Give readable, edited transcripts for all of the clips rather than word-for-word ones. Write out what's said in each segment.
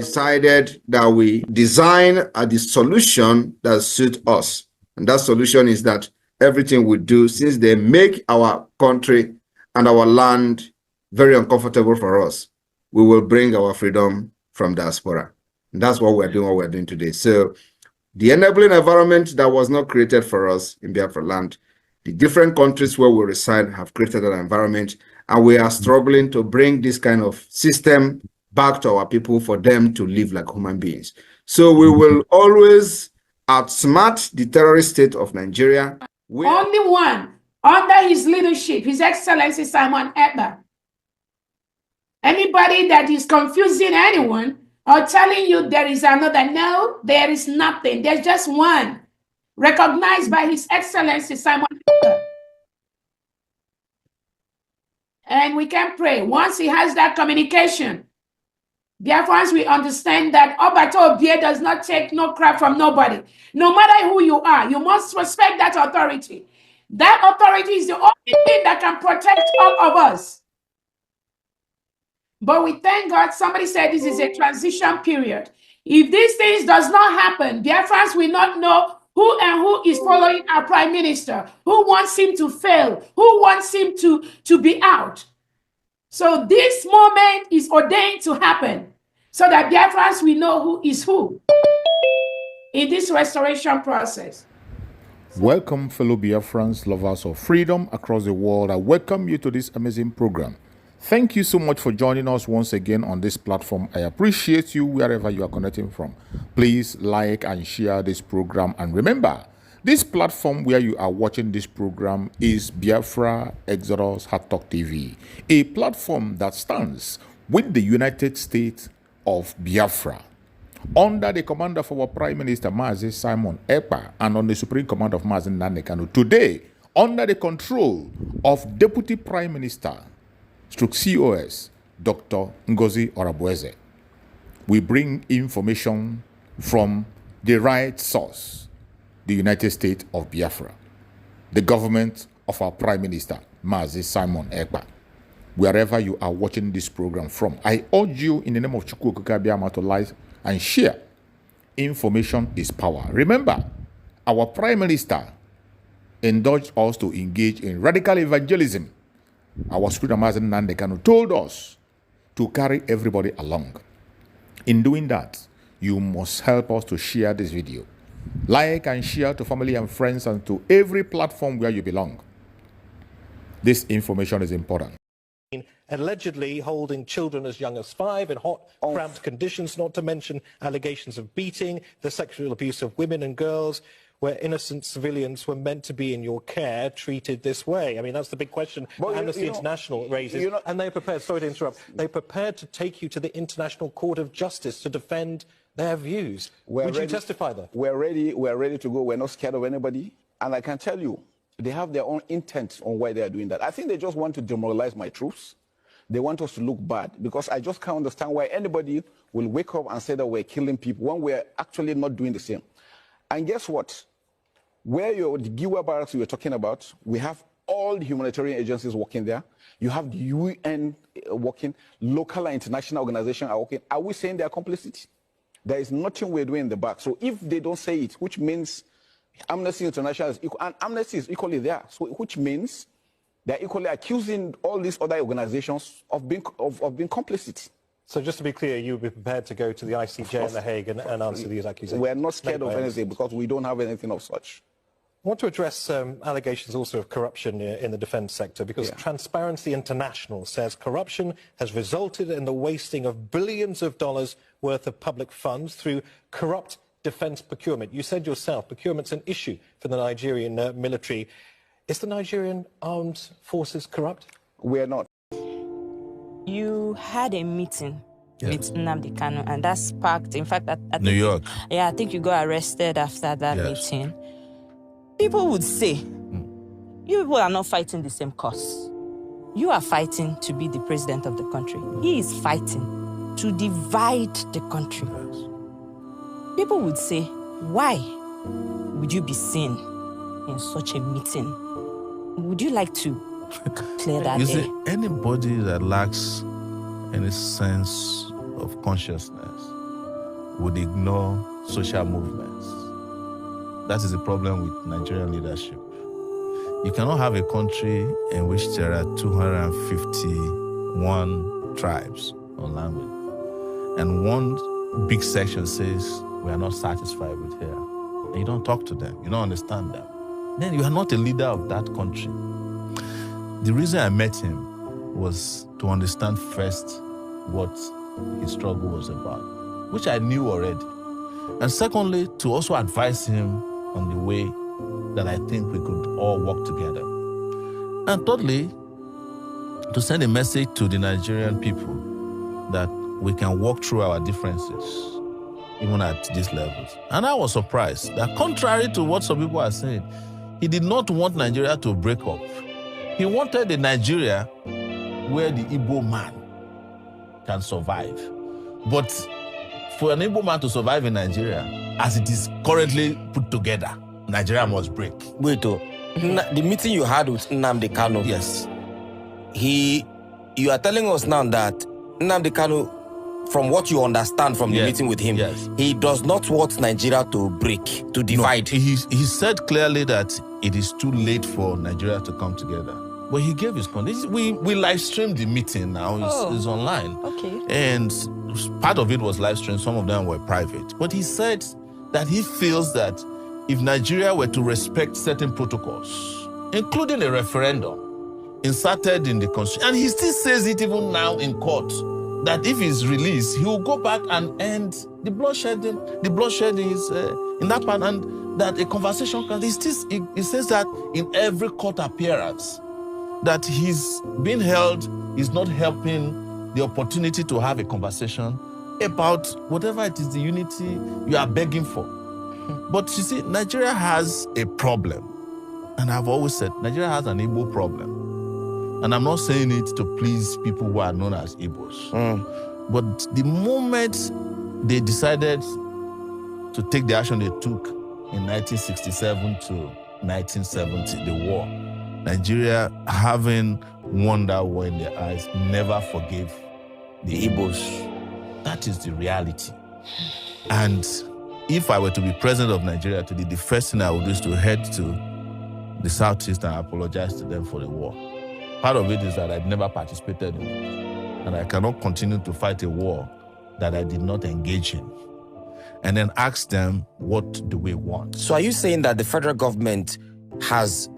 decided that we design the solution that suits us. And that solution is that everything we do, since they make our country and our land very uncomfortable for us, we will bring our freedom from diaspora. And that's what we're doing today. So the enabling environment that was not created for us in Biafra land, the different countries where we reside have created an environment, and we are struggling to bring this kind of system back to our people for them to live like human beings. So we will always outsmart the terrorist state of Nigeria. Only one, under his leadership, His Excellency Simon Ekpa. Anybody that is confusing anyone or telling you there is another, no, there is nothing. There's just one, recognized by His Excellency Simon Ekpa. And we can pray. Once he has that communication, Biafrans, we understand that Obato Obie does not take no crap from nobody. No matter who you are, you must respect that authority. That authority is the only thing that can protect all of us. But we thank God, somebody said this is a transition period. If these things does not happen, Biafrans will not know who is following our prime minister, who wants him to fail, who wants him to be out. So this moment is ordained to happen so that Biafrans will know who is who in this restoration process. Welcome, fellow Biafrans, lovers of freedom across the world. I welcome you to this amazing program. Thank you so much for joining us once again on this platform. I appreciate you wherever you are connecting from. Please like and share this program. And remember, this platform where you are watching this program is Biafra Exodus Hard Talk TV, a platform that stands with the United States of Biafra, under the command of our Prime Minister, Mazi Simon Ekpa, and on the Supreme Command of Mazi Nnamdi Kanu. Today, under the control of Deputy Prime Minister, COS, Dr. Ngozi Orabueze. We bring information from the right source, the United States of Biafra, the government of our Prime Minister, Mazi Simon Ekpa. Wherever you are watching this program from, I urge you in the name of Chukwu Okike Abiama to like and share. Information is power. Remember, our Prime Minister encouraged us to engage in radical evangelism. Our Supreme Mazi Nnamdi Kanu told us to carry everybody along. In doing that, you must help us to share this video. Like and share to family and friends and to every platform where you belong. This information is important. Allegedly holding children as young as 5 in hot, cramped conditions, not to mention allegations of beating, the sexual abuse of women and girls, where innocent civilians were meant to be in your care treated this way. I mean, that's the big question Amnesty International raises. And they're prepared, sorry to interrupt, they're prepared to take you to the International Court of Justice to defend their views. Would you testify there? We're ready to go. We're not scared of anybody. And I can tell you, they have their own intent on why they are doing that. I think they just want to demoralize my troops. They want us to look bad, because I just can't understand why anybody will wake up and say that we're killing people when we're actually not doing the same. And guess what? Where the Giwa barracks you were talking about, we have all the humanitarian agencies working there. You have the UN working, local and international organizations are working. Are we saying they are complicit? There is nothing we're doing in the back. So if they don't say it, which means Amnesty International is equal, and Amnesty is equally there, so which means they're equally accusing all these other organizations of being complicit. So just to be clear, you would be prepared to go to the ICJ in The Hague and answer these accusations? We're not scared of anything because we don't have anything of such. I want to address allegations also of corruption in the defense sector, because Transparency International says corruption has resulted in the wasting of billions of dollars worth of public funds through corrupt defense procurement. You said yourself, procurement's an issue for the Nigerian military. Is the Nigerian armed forces corrupt? We're not. You had a meeting with Nnamdi Kanu, and that sparked, in fact, I New York. Yeah, I think you got arrested after that meeting. People would say, you people are not fighting the same cause. You are fighting to be the president of the country. He is fighting to divide the country. People would say, why would you be seen in such a meeting? Would you like to clear that Is air? it anybody that lacks any sense of consciousness would ignore social movements. That is the problem with Nigerian leadership. You cannot have a country in which there are 251 tribes or language, and one big section says, we are not satisfied with here. And you don't talk to them, you don't understand them. Then you are not a leader of that country. The reason I met him was to understand first what his struggle was about, which I knew already. And secondly, to also advise him on the way that I think we could all work together. And thirdly, to send a message to the Nigerian people that we can walk through our differences, even at these levels. And I was surprised that contrary to what some people are saying, he did not want Nigeria to break up. He wanted a Nigeria where the Igbo man can survive. But for an Igbo man to survive in Nigeria, as it is currently put together, Nigeria must break. Wait, the meeting you had with Nnamdi Kanu. Yes. You are telling us now that Nnamdi Kanu, from what you understand from the meeting with him, he does not want Nigeria to break, to divide. No, he said clearly that it is too late for Nigeria to come together. But he gave his conditions. We live streamed the meeting now. It's online. Okay. And part of it was live streamed. Some of them were private. But he said that he feels that if Nigeria were to respect certain protocols, including a referendum inserted in the constitution, and he still says it even now in court, that if he's released, he will go back and end the bloodshed. The bloodshed is in that part, and that a conversation can. He says that in every court appearance, that he's being held is not helping the opportunity to have a conversation about whatever it is, the unity you are begging for. But you see, Nigeria has a problem. And I've always said, Nigeria has an Igbo problem. And I'm not saying it to please people who are known as Igbos. But the moment they decided to take the action they took in 1967 to 1970, the war, Nigeria, having won that war in their eyes, never forgave the Igbos. That is the reality. And if I were to be president of Nigeria today, the first thing I would do is to head to the Southeast and apologize to them for the war. Part of it is that I've never participated in it. And I cannot continue to fight a war that I did not engage in. And then ask them, what do we want? So are you saying that the federal government has,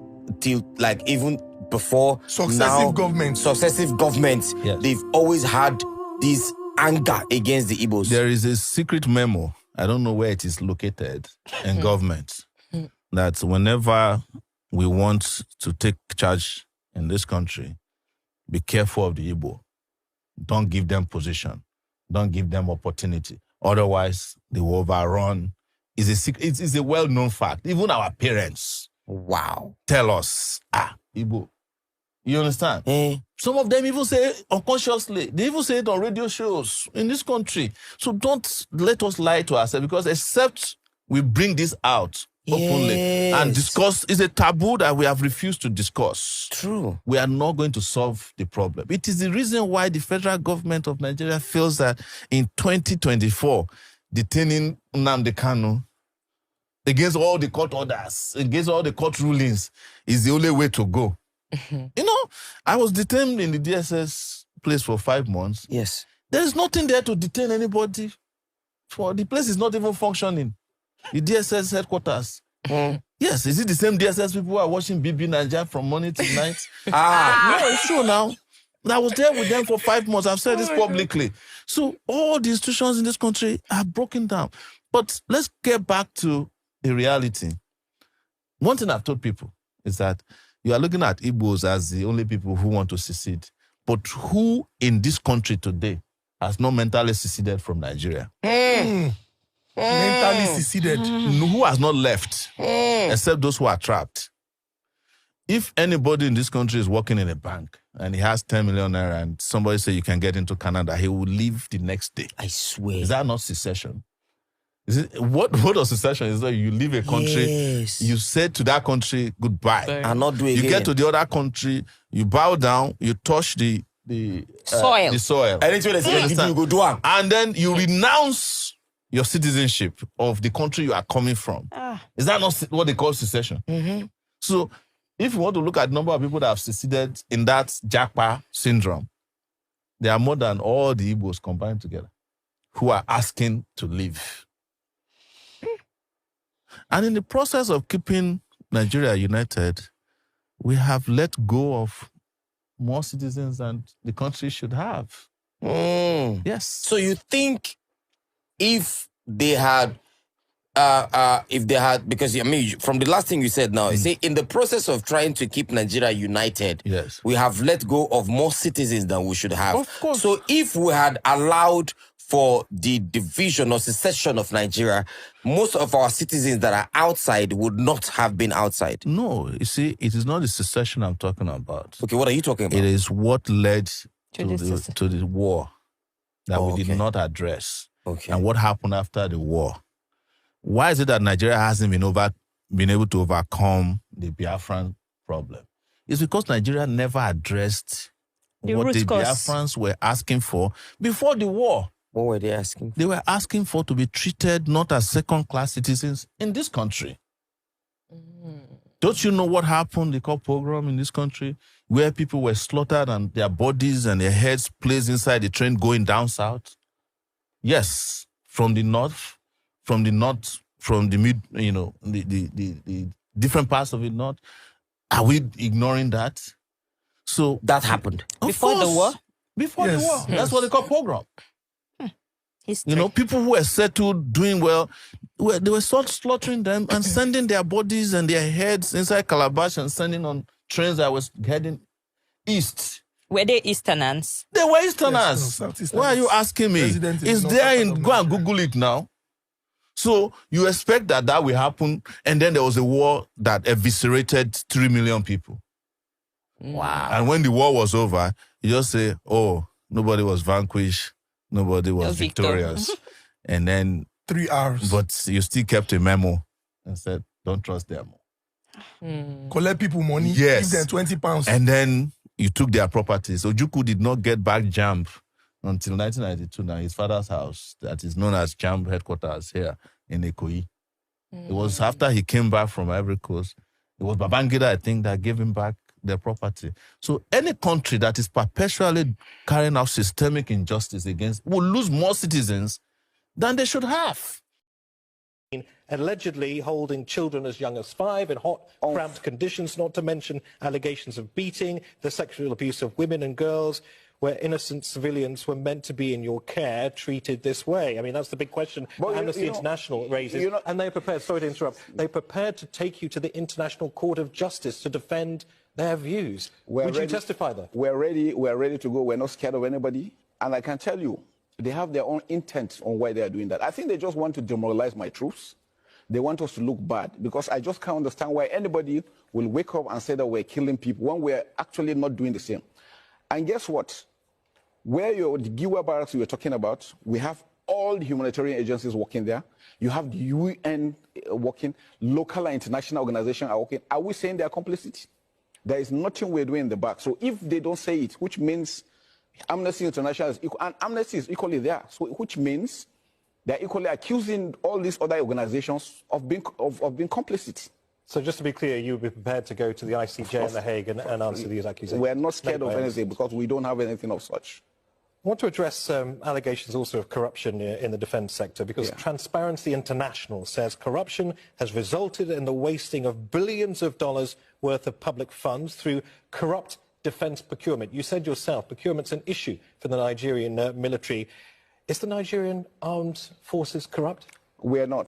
even before successive governments, they've always had this anger against the Igbos? There is a secret memo, I don't know where it is located, in government, that whenever we want to take charge in this country, be careful of the Igbo. Don't give them position. Don't give them opportunity. Otherwise, they will overrun. It's a well-known fact. Even our parents tell us, Igbo. You understand? Some of them even say unconsciously. They even say it on radio shows in this country. So don't let us lie to ourselves, because except we bring this out openly and discuss, it's a taboo that we have refused to discuss. True. We are not going to solve the problem. It is the reason why the federal government of Nigeria feels that in 2024, detaining Nnamdi Kanu against all the court orders, against all the court rulings, is the only way to go. You know, I was detained in the DSS place for 5 months. Yes. There is nothing there to detain anybody. The place is not even functioning. The DSS headquarters. Yes, is it the same DSS people who are watching BB Nigeria from morning to night? No, it's true now. I was there with them for 5 months. I've said this publicly. So all the institutions in this country are broken down. But let's get back to the reality. One thing I've told people is that you are looking at Igbos as the only people who want to secede. But who in this country today has not mentally seceded from Nigeria? Mentally seceded. Who has not left, except those who are trapped? If anybody in this country is working in a bank and he has 10 million naira and somebody say you can get into Canada, he will leave the next day. I swear. Is that not secession? What does secession is that you leave a country, you say to that country goodbye. And not do it again. You get to the other country, you bow down, you touch the soil. The soil. And it's when they say you go do it. And then you renounce your citizenship of the country you are coming from. Is that not what they call secession? So if you want to look at the number of people that have seceded in that Japa syndrome, there are more than all the Igbos combined together who are asking to leave. And in the process of keeping Nigeria united, we have let go of more citizens than the country should have. Yes. So you think if they had, because I mean, from the last thing you said now, you say in the process of trying to keep Nigeria united, yes, we have let go of more citizens than we should have. Of course. So if we had allowed for the division or secession of Nigeria, most of our citizens that are outside would not have been outside. No, you see, it is not the secession I'm talking about. Okay, what are you talking about? It is what led to the war that we did not address. Okay. And what happened after the war. Why is it that Nigeria hasn't been able to overcome the Biafran problem? It's because Nigeria never addressed what the Biafrans were asking for before the war. What were they asking for? They were asking for to be treated not as second-class citizens in this country. Don't you know what happened, they call pogrom in this country, where people were slaughtered and their bodies and their heads placed inside the train going down south? Yes, from the mid, the different parts of the north. Are we ignoring that? So that happened before the war? Before the war. That's what they call pogrom. History. You know, people who were settled, doing well, they were slaughtering them and sending their bodies and their heads inside calabash and sending on trains that was heading east. Were they Easterners? They were Easterners. Yes, Why are you asking me? It's there in, go and Google it now. So you expect that will happen, and then there was a war that eviscerated 3 million people. Wow. And when the war was over, you just say, oh, nobody was vanquished, nobody was victorious. And then 3 hours. But you still kept a memo and said, don't trust them. Collect people money, yes, give them £20. And then you took their properties. Ojukwu did not get back JAMB until 1992. Now his father's house, that is known as JAMB headquarters here in Ikoyi. It was after he came back from Ivory Coast. It was Babangida, I think, that gave him back their property. So any country that is perpetually carrying out systemic injustice against will lose more citizens than they should have. Allegedly holding children as young as 5 in hot, cramped conditions, not to mention allegations of beating, the sexual abuse of women and girls, where innocent civilians were meant to be in your care treated this way. I mean, that's the big question Amnesty International raises. And they're prepared, sorry to interrupt, they're prepared to take you to the International Court of Justice to defend their views. Would you testify there? We're ready to go. We're not scared of anybody. And I can tell you, they have their own intent on why they are doing that. I think they just want to demoralize my troops. They want us to look bad, because I just can't understand why anybody will wake up and say that we're killing people when we're actually not doing the same. And guess what? Where the Giwa barracks you were talking about, we have all the humanitarian agencies working there. You have the UN working, local and international organizations are working. Are we saying they're complicit? There is nothing we're doing in the back. So if they don't say it, which means Amnesty International is equal, and Amnesty is equally there, so which means they're equally accusing all these other organizations of being complicit. So just to be clear, you would be prepared to go to the ICJ in The Hague and answer these accusations? We're not scared of anything because we don't have anything of such. I want to address allegations also of corruption in the defence sector, because Transparency International says corruption has resulted in the wasting of billions of dollars worth of public funds through corrupt defence procurement. You said yourself, procurement's an issue for the Nigerian military. Is the Nigerian armed forces corrupt? We are not.